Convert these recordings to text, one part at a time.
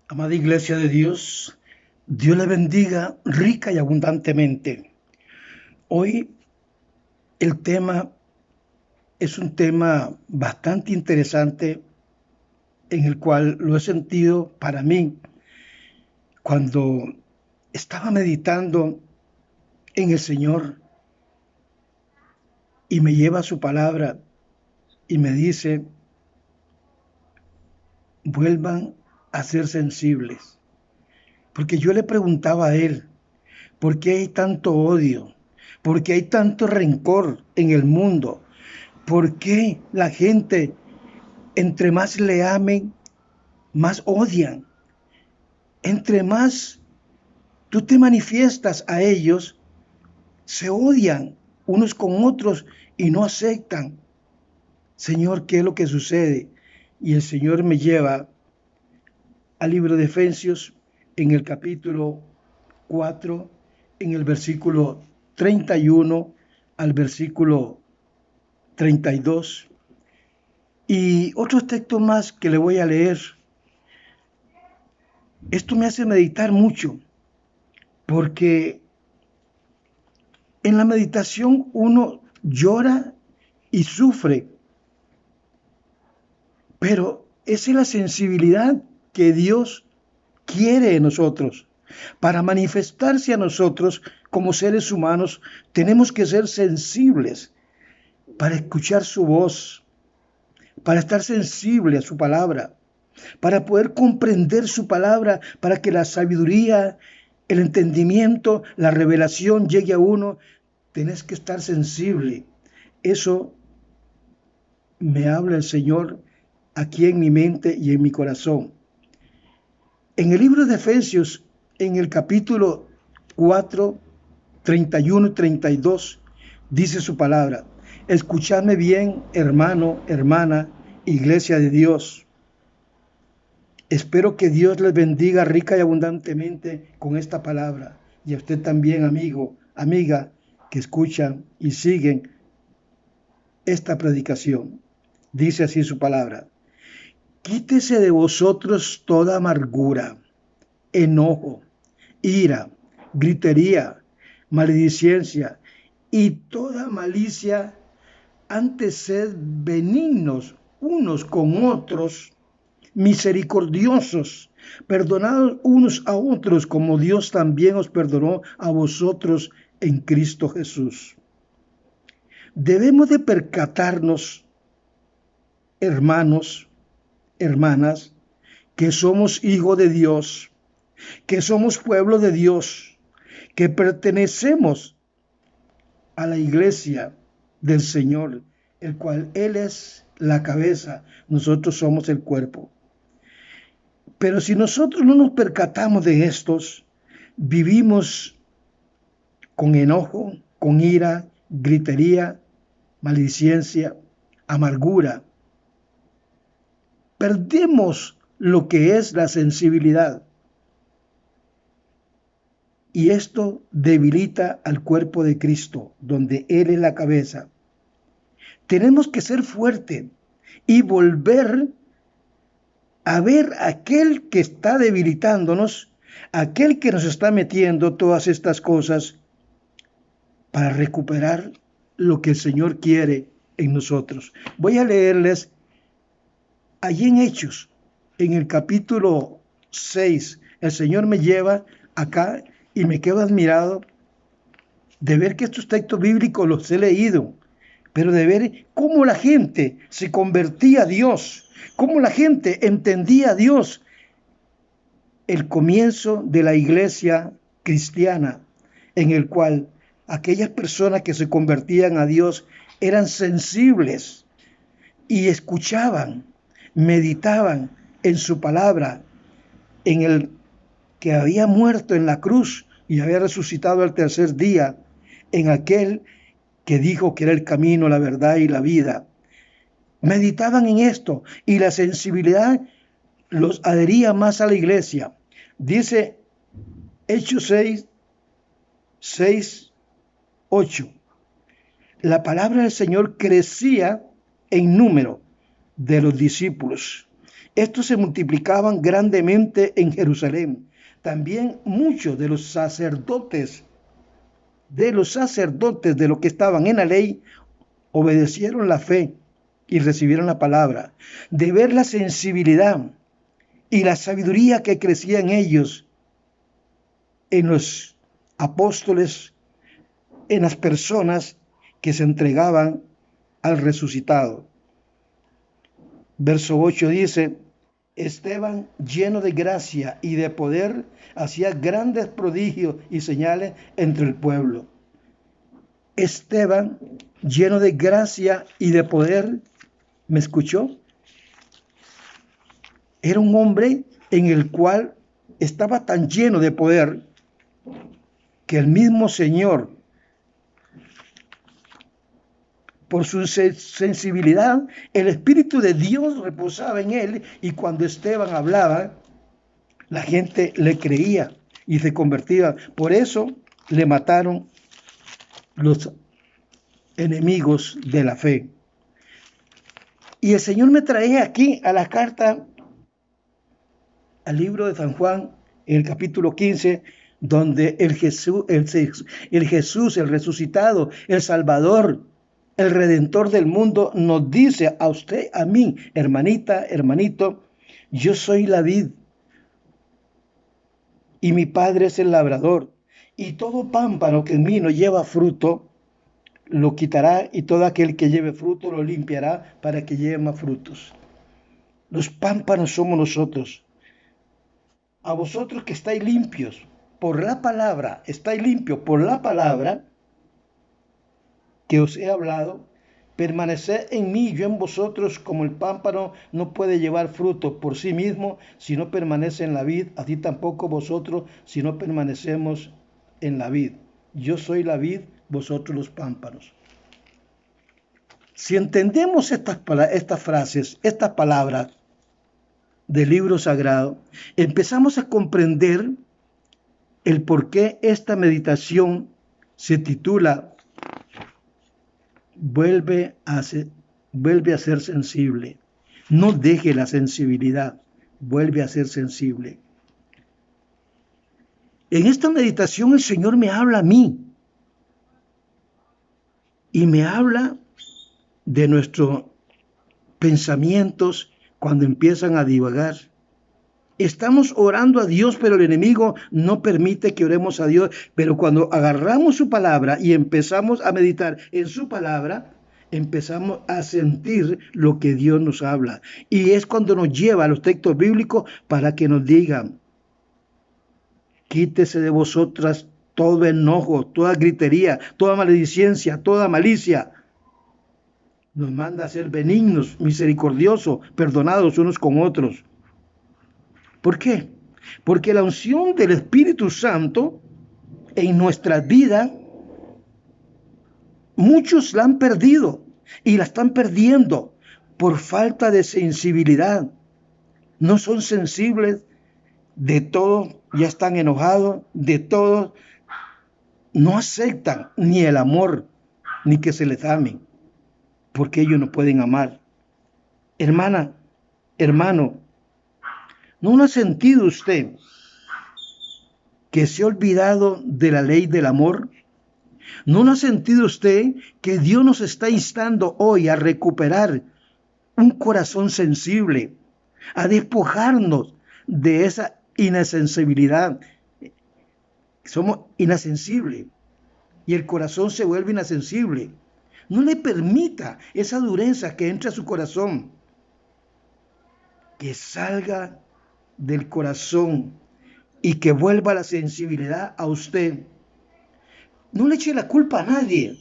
Amada Iglesia de Dios, Dios le bendiga rica y abundantemente. Hoy el tema es un tema bastante interesante en el cual lo he sentido para mí cuando estaba meditando en el Señor y me lleva su palabra y me dice, vuelvan a ser sensibles. Porque yo le preguntaba a él, ¿por qué hay tanto odio? ¿Por qué hay tanto rencor en el mundo? ¿Por qué la gente, entre más le amen, más odian? Entre más tú te manifiestas a ellos, se odian unos con otros y no aceptan. Señor, ¿qué es lo que sucede? Y el Señor me lleva al libro de Efesios en el capítulo 4, en el versículo 31 al versículo 32. Y otros textos más que le voy a leer. Esto me hace meditar mucho, porque en la meditación uno llora y sufre, pero esa es la sensibilidad que Dios quiere en nosotros. Para manifestarse a nosotros como seres humanos, tenemos que ser sensibles para escuchar su voz, para estar sensible a su palabra, para poder comprender su palabra, para que la sabiduría, el entendimiento, la revelación llegue a uno. Tenés que estar sensible. Eso me habla el Señor aquí en mi mente y en mi corazón. En el libro de Efesios, en el capítulo 4, 31 y 32, dice su palabra: escuchadme bien, hermano, hermana, iglesia de Dios. Espero que Dios les bendiga rica y abundantemente con esta palabra. Y a usted también, amigo, amiga, que escuchan y siguen esta predicación. Dice así su palabra: quítese de vosotros toda amargura, enojo, ira, gritería, maledicencia y toda malicia. Antes sed benignos unos con otros, misericordiosos, perdonados unos a otros como Dios también os perdonó a vosotros en Cristo Jesús. Debemos de percatarnos, hermanos, hermanas, que somos hijos de Dios, que somos pueblo de Dios, que pertenecemos a la iglesia del Señor, el cual Él es la cabeza, nosotros somos el cuerpo. Pero si nosotros no nos percatamos de estos, vivimos con enojo, con ira, gritería, maledicencia, amargura. Perdemos lo que es la sensibilidad. Y esto debilita al cuerpo de Cristo, donde Él es la cabeza. Tenemos que ser fuertes y volver a ver aquel que está debilitándonos, aquel que nos está metiendo todas estas cosas, para recuperar lo que el Señor quiere en nosotros. Voy a leerles allí en Hechos, en el capítulo 6. El Señor me lleva acá y me quedo admirado de ver que estos textos bíblicos los he leído, pero de ver cómo la gente se convertía a Dios, cómo la gente entendía a Dios. El comienzo de la iglesia cristiana, en el cual aquellas personas que se convertían a Dios eran sensibles y escuchaban, meditaban en su palabra, en el que había muerto en la cruz y había resucitado al tercer día, en aquel que dijo que era el camino, la verdad y la vida. Meditaban en esto y la sensibilidad los adhería más a la iglesia. Dice Hechos 6, 8. La palabra del Señor crecía en número de los discípulos estos se multiplicaban grandemente en Jerusalén. También muchos de los sacerdotes de los que estaban en la ley obedecieron la fe y recibieron la palabra. De ver la sensibilidad y la sabiduría que crecía en ellos, en los apóstoles, en las personas que se entregaban al resucitado. Verso 8 dice: Esteban, lleno de gracia y de poder, hacía grandes prodigios y señales entre el pueblo. Esteban, lleno de gracia y de poder, ¿me escuchó? Era un hombre en el cual estaba tan lleno de poder que el mismo Señor, por su sensibilidad, el Espíritu de Dios reposaba en él, y cuando Esteban hablaba, la gente le creía y se convertía. Por eso le mataron los enemigos de la fe. Y el Señor me trae aquí a la carta, al libro de San Juan, en el capítulo 15, donde el Jesús, el resucitado, el Salvador, el Redentor del mundo, nos dice a usted, a mí, hermanita, hermanito: yo soy la vid y mi Padre es el labrador, y todo pámpano que en mí no lleva fruto, lo quitará, y todo aquel que lleve fruto lo limpiará para que lleve más frutos. Los pámpanos somos nosotros. A vosotros que estáis limpios por la palabra, estáis limpios por la palabra que os he hablado, permaneced en mí, yo en vosotros. Como el pámpano no puede llevar fruto por sí mismo si no permanece en la vid, así tampoco vosotros si no permanecemos en la vid. Yo soy la vid, vosotros los pámpanos. Si entendemos estas frases, estas palabras del libro sagrado, empezamos a comprender el por qué esta meditación se titula Vuelve a ser sensible. No deje la sensibilidad, vuelve a ser sensible. En esta meditación el Señor me habla a mí y me habla de nuestros pensamientos cuando empiezan a divagar. Estamos orando a Dios, pero el enemigo no permite que oremos a Dios. Pero cuando agarramos su palabra y empezamos a meditar en su palabra, empezamos a sentir lo que Dios nos habla. Y es cuando nos lleva a los textos bíblicos para que nos digan: quítese de vosotras todo enojo, toda gritería, toda maledicencia, toda malicia. Nos manda a ser benignos, misericordiosos, perdonados unos con otros. ¿Por qué? Porque la unción del Espíritu Santo en nuestras vidas, muchos la han perdido y la están perdiendo por falta de sensibilidad. No son sensibles, de todo ya están enojados, de todo no aceptan ni el amor, ni que se les amen, porque ellos no pueden amar. Hermana, hermano, ¿no ha sentido usted que se ha olvidado de la ley del amor? ¿No ha sentido usted que Dios nos está instando hoy a recuperar un corazón sensible, a despojarnos de esa inasensibilidad? Somos inasensibles y el corazón se vuelve inasensible. No le permita esa dureza que entra a su corazón, que salga del corazón y que vuelva la sensibilidad a usted. No le eche la culpa a nadie,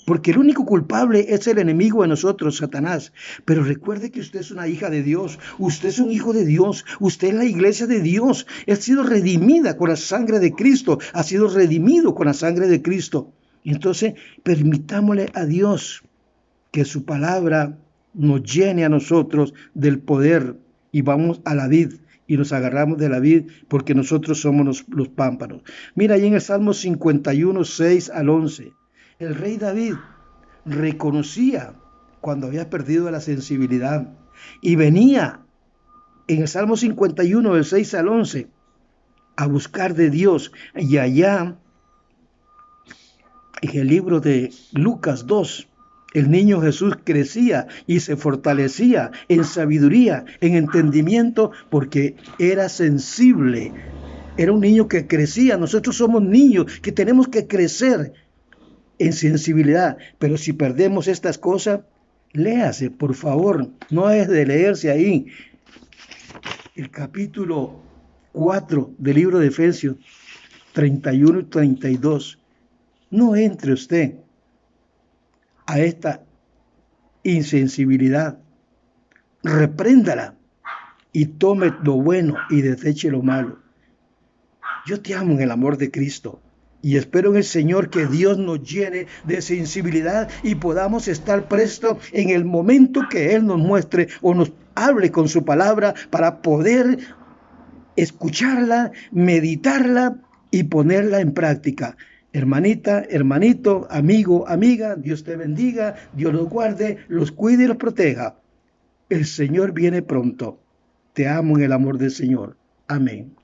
porque el único culpable es el enemigo de nosotros, Satanás. Pero recuerde que usted es una hija de Dios, usted es un hijo de Dios, usted es la iglesia de Dios, ha sido redimida con la sangre de Cristo, ha sido redimido con la sangre de Cristo. Entonces, permitámosle a Dios que su palabra nos llene a nosotros del poder, y vamos a la vid y nos agarramos de la vid, porque nosotros somos los pámpanos. Mira ahí en el Salmo 51, 6 al 11. El rey David reconocía cuando había perdido la sensibilidad y venía en el Salmo 51, del 6 al 11, a buscar de Dios. Y allá, en el libro de Lucas 2, el niño Jesús crecía y se fortalecía en sabiduría, en entendimiento, porque era sensible. Era un niño que crecía. Nosotros somos niños que tenemos que crecer en sensibilidad. Pero si perdemos estas cosas, léase, por favor. No es de leerse ahí el capítulo 4 del libro de Efesios, 31 y 32. No entre usted a esta insensibilidad. Repréndala y tome lo bueno y deseche lo malo. Yo te amo en el amor de Cristo y espero en el Señor que Dios nos llene de sensibilidad y podamos estar prestos en el momento que Él nos muestre o nos hable con su palabra para poder escucharla, meditarla y ponerla en práctica. Hermanita, hermanito, amigo, amiga, Dios te bendiga, Dios los guarde, los cuide y los proteja. El Señor viene pronto. Te amo en el amor del Señor. Amén.